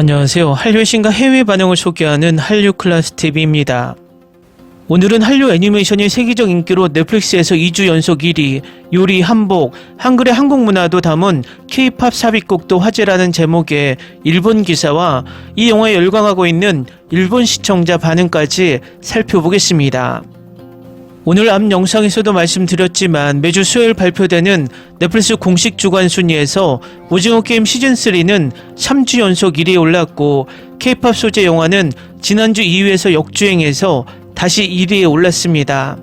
안녕하세요. 한류의 신과 해외 반응을 소개하는 한류 클래스 TV입니다. 오늘은 한류 애니메이션이 세계적 인기로 넷플릭스에서 2주 연속 1위, 요리, 한복, 한글의 한국 문화도 담은 K-팝 삽입곡도 화제라는 제목의 일본 기사와 이 영화에 열광하고 있는 일본 시청자 반응까지 살펴보겠습니다. 오늘 앞 영상에서도 말씀드렸지만 매주 수요일 발표되는 넷플릭스 공식 주간 순위에서 오징어 게임 시즌3는 3주 연속 1위에 올랐고 K-팝 소재 영화는 지난주 2위에서 역주행해서 다시 1위에 올랐습니다.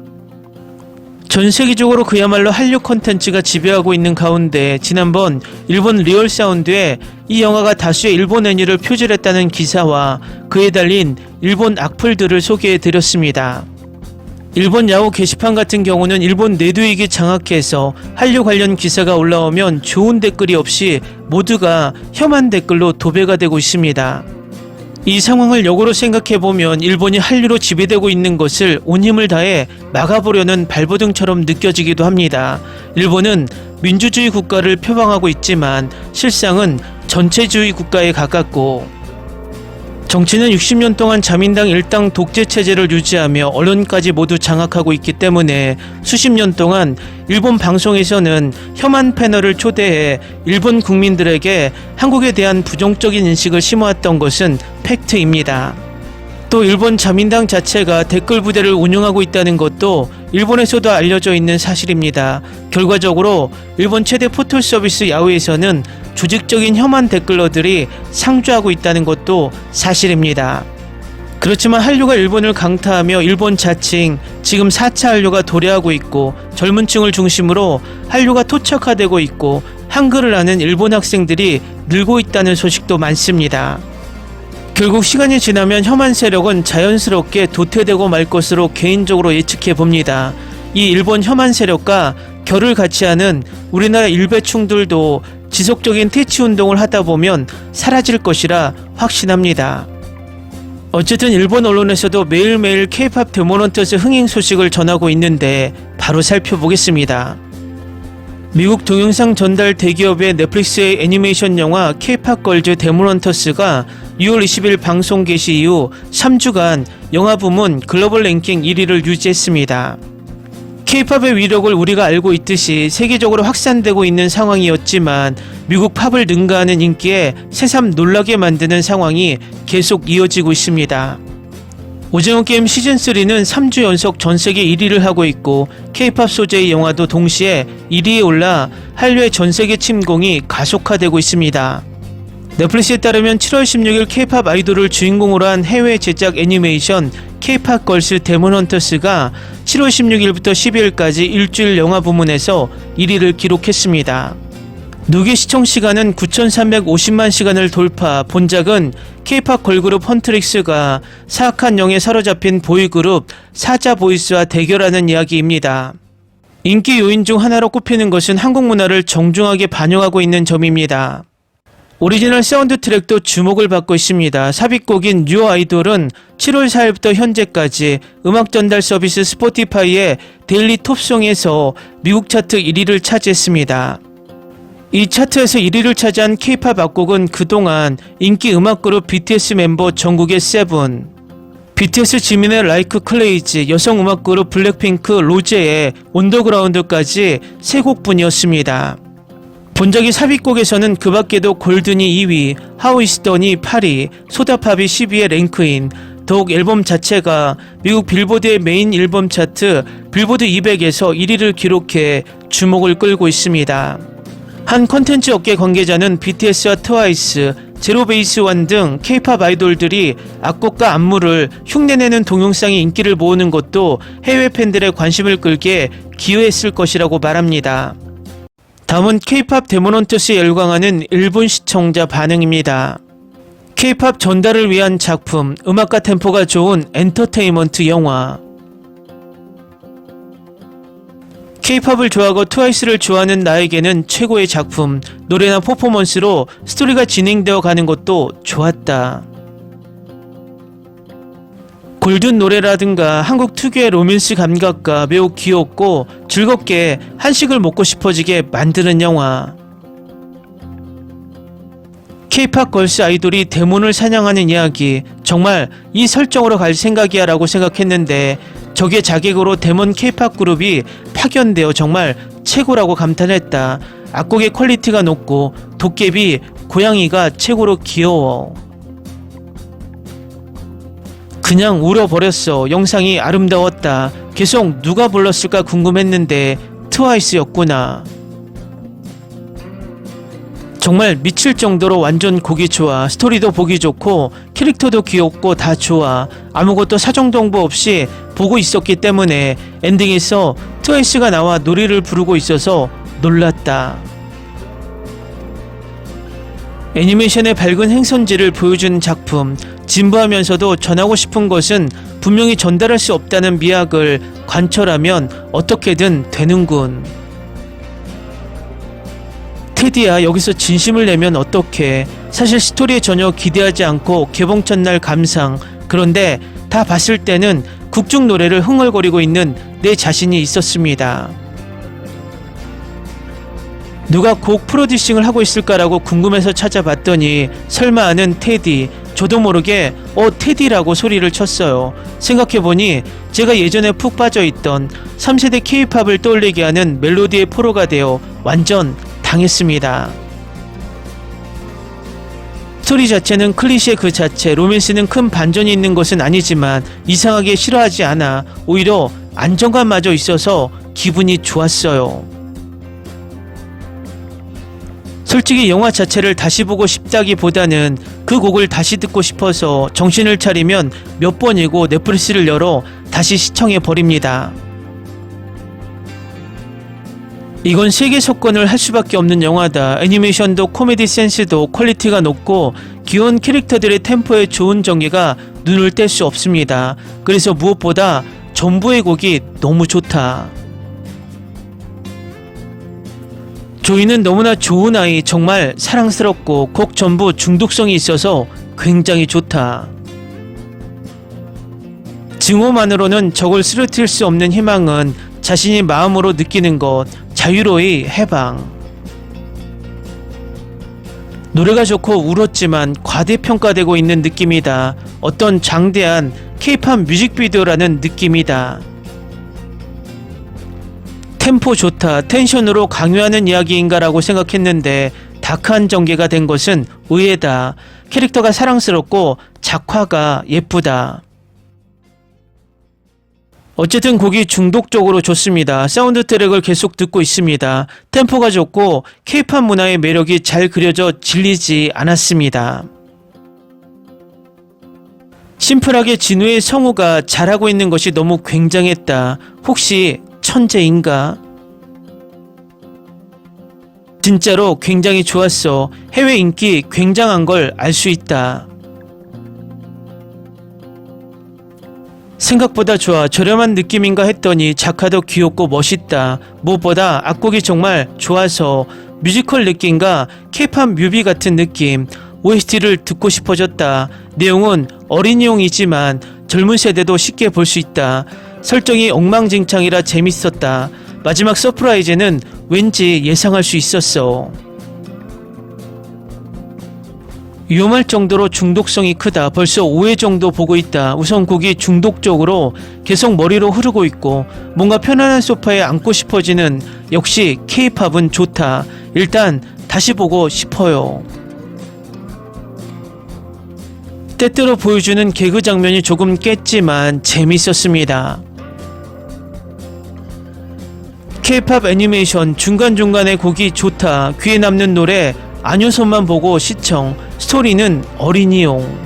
전 세계적으로 그야말로 한류 콘텐츠가 지배하고 있는 가운데 지난번 일본 리얼 사운드에 이 영화가 다수의 일본 애니를 표절했다는 기사와 그에 달린 일본 악플들을 소개해드렸습니다. 일본 야후 게시판 같은 경우는 일본 내도익이 장악해서 한류 관련 기사가 올라오면 좋은 댓글이 없이 모두가 혐한 댓글로 도배가 되고 있습니다. 이 상황을 역으로 생각해보면 일본이 한류로 지배되고 있는 것을 온 힘을 다해 막아보려는 발버둥처럼 느껴지기도 합니다. 일본은 민주주의 국가를 표방하고 있지만 실상은 전체주의 국가에 가깝고 정치는 60년 동안 자민당 일당 독재 체제를 유지하며 언론까지 모두 장악하고 있기 때문에 수십 년 동안 일본 방송에서는 혐한 패널을 초대해 일본 국민들에게 한국에 대한 부정적인 인식을 심어왔던 것은 팩트입니다. 또 일본 자민당 자체가 댓글 부대를 운영하고 있다는 것도 일본에서도 알려져 있는 사실입니다. 결과적으로 일본 최대 포털 서비스 야후에서는 조직적인 혐한 댓글러들이 상주하고 있다는 것도 사실입니다. 그렇지만 한류가 일본을 강타하며 일본 자칭 지금 4차 한류가 도래하고 있고 젊은 층을 중심으로 한류가 토착화되고 있고 한글을 아는 일본 학생들이 늘고 있다는 소식도 많습니다. 결국 시간이 지나면 혐한 세력은 자연스럽게 도태되고 말 것으로 개인적으로 예측해 봅니다. 이 일본 혐한 세력과 결을 같이 하는 우리나라 일베충들도 지속적인 퇴치 운동을 하다 보면 사라질 것이라 확신합니다. 어쨌든 일본 언론에서도 매일매일 K-팝 데모넌터스 흥행 소식을 전하고 있는데 바로 살펴보겠습니다. 미국 동영상 전달 대기업의 넷플릭스의 애니메이션 영화 K-팝 걸즈 데모넌터스가 6월 20일 방송 개시 이후 3주간 영화 부문 글로벌 랭킹 1위를 유지했습니다. K-팝의 위력을 우리가 알고 있듯이 세계적으로 확산되고 있는 상황이었지만 미국 팝을 능가하는 인기에 새삼 놀라게 만드는 상황이 계속 이어지고 있습니다. 오징어 게임 시즌3는 3주 연속 전세계 1위를 하고 있고 K-팝 소재의 영화도 동시에 1위에 올라 한류의 전세계 침공이 가속화되고 있습니다. 넷플릭스에 따르면 7월 16일 K-팝 아이돌을 주인공으로 한 해외 제작 애니메이션 K-팝 걸스 데몬헌터스가 7월 16일부터 12일까지 일주일 영화 부문에서 1위를 기록했습니다. 누계 시청 시간은 9,350만 시간을 돌파. 본작은 K-팝 걸그룹 헌트릭스가 사악한 영에 사로잡힌 보이그룹 사자보이스와 대결하는 이야기입니다. 인기 요인 중 하나로 꼽히는 것은 한국 문화를 정중하게 반영하고 있는 점입니다. 오리지널 사운드 트랙도 주목을 받고 있습니다. 삽입곡인 뉴 아이돌은 7월 4일부터 현재까지 음악 전달 서비스 스포티파이의 데일리 톱송에서 미국 차트 1위를 차지했습니다. 이 차트에서 1위를 차지한 K-팝 악곡은 그동안 인기 음악 그룹 BTS 멤버 정국의 세븐, BTS 지민의 라이크 클레이즈, 여성 음악 그룹 블랙핑크 로제의 온더그라운드까지 3곡뿐이었습니다. 본작의 삽입곡에서는 그 밖에도 골든이 2위, 하우이스턴이 8위, 소다팝이 10위에 랭크인. 더욱 앨범 자체가 미국 빌보드의 메인 앨범 차트 빌보드 200에서 1위를 기록해 주목을 끌고 있습니다. 한 콘텐츠 업계 관계자는 BTS와 트와이스, 제로베이스원 등 K-팝 아이돌들이 악곡과 안무를 흉내내는 동영상이 인기를 모으는 것도 해외 팬들의 관심을 끌게 기여했을 것이라고 말합니다. 다음은 K-팝 데모넌터스에 열광하는 일본 시청자 반응입니다. K-팝 전달을 위한 작품, 음악과 템포가 좋은 엔터테인먼트 영화. K-팝을 좋아하고 트와이스를 좋아하는 나에게는 최고의 작품, 노래나 퍼포먼스로 스토리가 진행되어 가는 것도 좋았다. 골든 노래라든가 한국 특유의 로맨스 감각과 매우 귀엽고 즐겁게 한식을 먹고 싶어지게 만드는 영화. K-팝 걸스 아이돌이 데몬을 사냥하는 이야기, 정말 이 설정으로 갈 생각이야 라고 생각했는데 저게 자객으로 데몬 K-팝 그룹이 파견되어 정말 최고라고 감탄했다. 악곡의 퀄리티가 높고 도깨비, 고양이가 최고로 귀여워. 그냥 울어버렸어. 영상이 아름다웠다. 계속 누가 불렀을까 궁금했는데 트와이스였구나. 정말 미칠 정도로 완전 곡이 좋아. 스토리도 보기 좋고 캐릭터도 귀엽고 다 좋아. 아무것도 사정정보 없이 보고 있었기 때문에 엔딩에서 트와이스가 나와 노래를 부르고 있어서 놀랐다. 애니메이션의 밝은 행선지를 보여준 작품, 진부하면서도 전하고 싶은 것은 분명히 전달할 수 없다는 미학을 관철하면 어떻게든 되는군. 테디야, 여기서 진심을 내면 어떡해. 사실 스토리에 전혀 기대하지 않고 개봉 첫날 감상, 그런데 다 봤을 때는 국중 노래를 흥얼거리고 있는 내 자신이 있었습니다. 누가 곡 프로듀싱을 하고 있을까라고 궁금해서 찾아봤더니 설마 아는 테디, 저도 모르게 테디라고 소리를 쳤어요. 생각해보니 제가 예전에 푹 빠져있던 3세대 K-팝을 떠올리게 하는 멜로디의 포로가 되어 완전 당했습니다. 스토리 자체는 클리셰 그 자체, 로맨스는 큰 반전이 있는 것은 아니지만 이상하게 싫어하지 않아. 오히려 안정감마저 있어서 기분이 좋았어요. 솔직히 영화 자체를 다시 보고 싶다기보다는 그 곡을 다시 듣고 싶어서 정신을 차리면 몇 번이고 넷플릭스를 열어 다시 시청해버립니다. 이건 세계 석권을 할 수밖에 없는 영화다. 애니메이션도 코미디 센스도 퀄리티가 높고 귀여운 캐릭터들의 템포에 좋은 전개가 눈을 뗄 수 없습니다. 그래서 무엇보다 전부의 곡이 너무 좋다. 조이는 너무나 좋은 아이, 정말 사랑스럽고 곡 전부 중독성이 있어서 굉장히 좋다. 증오만으로는 적을 쓰러뜨릴 수 없는 희망은 자신이 마음으로 느끼는 것, 자유로이 해방. 노래가 좋고 울었지만 과대평가되고 있는 느낌이다. 어떤 장대한 K-팝 뮤직비디오라는 느낌이다. 템포 좋다. 텐션으로 강요하는 이야기인가라고 생각했는데 다크한 전개가 된 것은 의외다. 캐릭터가 사랑스럽고 작화가 예쁘다. 어쨌든 곡이 중독적으로 좋습니다. 사운드 트랙을 계속 듣고 있습니다. 템포가 좋고 K-팝 문화의 매력이 잘 그려져 질리지 않았습니다. 심플하게 진우의 성우가 잘하고 있는 것이 너무 굉장했다. 혹시 천재인가? 진짜로 굉장히 좋았어. 해외 인기 굉장한 걸 알 수 있다. 생각보다 좋아. 저렴한 느낌인가 했더니 작화도 귀엽고 멋있다. 무엇보다 악곡이 정말 좋아서 뮤지컬 느낌과 K-팝 뮤비 같은 느낌. OST를 듣고 싶어졌다. 내용은 어린이용이지만 젊은 세대도 쉽게 볼 수 있다. 설정이 엉망진창이라 재밌었다. 마지막 서프라이즈는 왠지 예상할 수 있었어. 위험할 정도로 중독성이 크다. 벌써 5회 정도 보고 있다. 우선 곡이 중독적으로 계속 머리로 흐르고 있고 뭔가 편안한 소파에 앉고 싶어지는, 역시 K-팝은 좋다. 일단 다시 보고 싶어요. 때때로 보여주는 개그 장면이 조금 깼지만 재밌었습니다. K-팝 애니메이션 중간중간에 곡이 좋다. 귀에 남는 노래 안효선만 보고 시청. 스토리는 어린이용.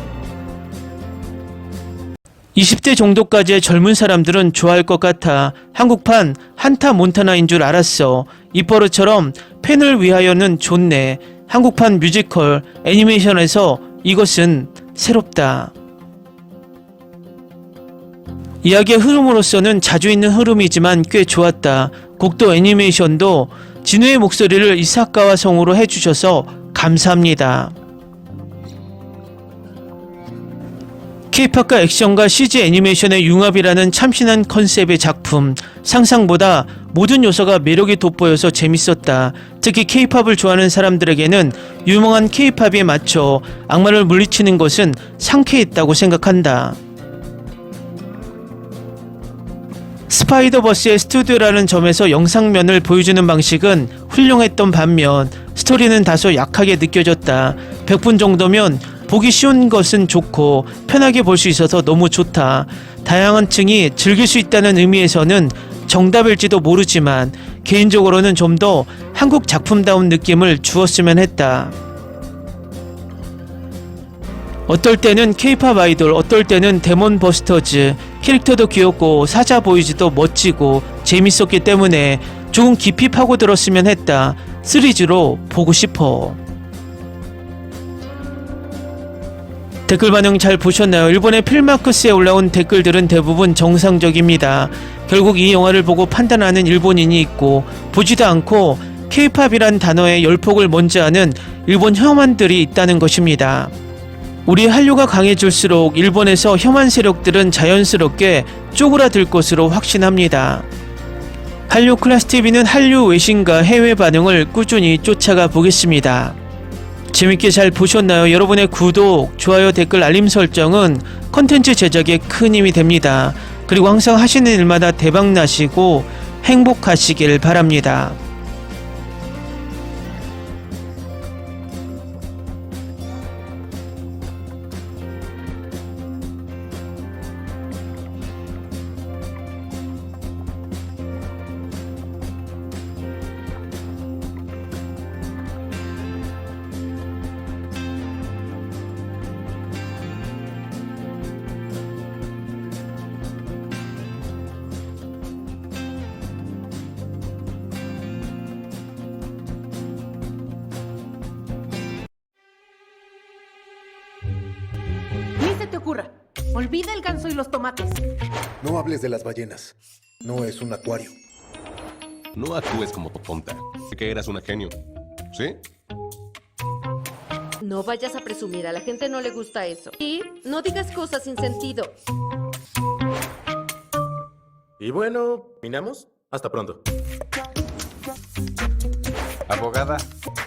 20대 정도까지의 젊은 사람들은 좋아할 것 같아. 한국판 한타 몬타나인 줄 알았어. 입버릇처럼 팬을 위하여는 좋네. 한국판 뮤지컬 애니메이션에서 이것은 새롭다. 이야기의 흐름으로서는 자주 있는 흐름이지만 꽤 좋았다. 곡도 애니메이션도 진우의 목소리를 이사카와 성우로 해주셔서 감사합니다. K-팝과 액션과 CG 애니메이션의 융합이라는 참신한 컨셉의 작품. 상상보다 모든 요소가 매력이 돋보여서 재밌었다. 특히 K-팝을 좋아하는 사람들에게는 유명한 K-팝에 맞춰 악마를 물리치는 것은 상쾌했다고 생각한다. 스파이더버스의 스튜디오라는 점에서 영상면을 보여주는 방식은 훌륭했던 반면 스토리는 다소 약하게 느껴졌다. 100분 정도면 보기 쉬운 것은 좋고 편하게 볼 수 있어서 너무 좋다. 다양한 층이 즐길 수 있다는 의미에서는 정답일지도 모르지만 개인적으로는 좀 더 한국 작품다운 느낌을 주었으면 했다. 어떨 때는 K-팝 아이돌, 어떨 때는 데몬 버스터즈, 캐릭터도 귀엽고 사자 보이즈도 멋지고 재밌었기 때문에 조금 깊이 파고들었으면 했다. 시리즈로 보고 싶어. 댓글 반응 잘 보셨나요? 일본의 필마크스에 올라온 댓글들은 대부분 정상적입니다. 결국 이 영화를 보고 판단하는 일본인이 있고 보지도 않고 K-팝이란 단어의 열폭을 먼저 아는 일본 혐한들이 있다는 것입니다. 우리 한류가 강해질수록 일본에서 혐한 세력들은 자연스럽게 쪼그라들 것으로 확신합니다. 한류 클래스TV는 한류 외신과 해외 반응을 꾸준히 쫓아가 보겠습니다. 재밌게 잘 보셨나요? 여러분의 구독, 좋아요, 댓글, 알림 설정은 컨텐츠 제작에 큰 힘이 됩니다. 그리고 항상 하시는 일마다 대박 나시고 행복하시길 바랍니다. Ni se te ocurra. Olvida el ganso y los tomates. No hables de las ballenas. No es un acuario. No actúes como tonta. Que eras una genio. ¿Sí? No vayas a presumir, a la gente no le gusta eso. Y no digas cosas sin sentido. Y bueno, ¿terminamos? Hasta pronto. Abogada,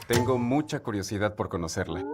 tengo mucha curiosidad por conocerla.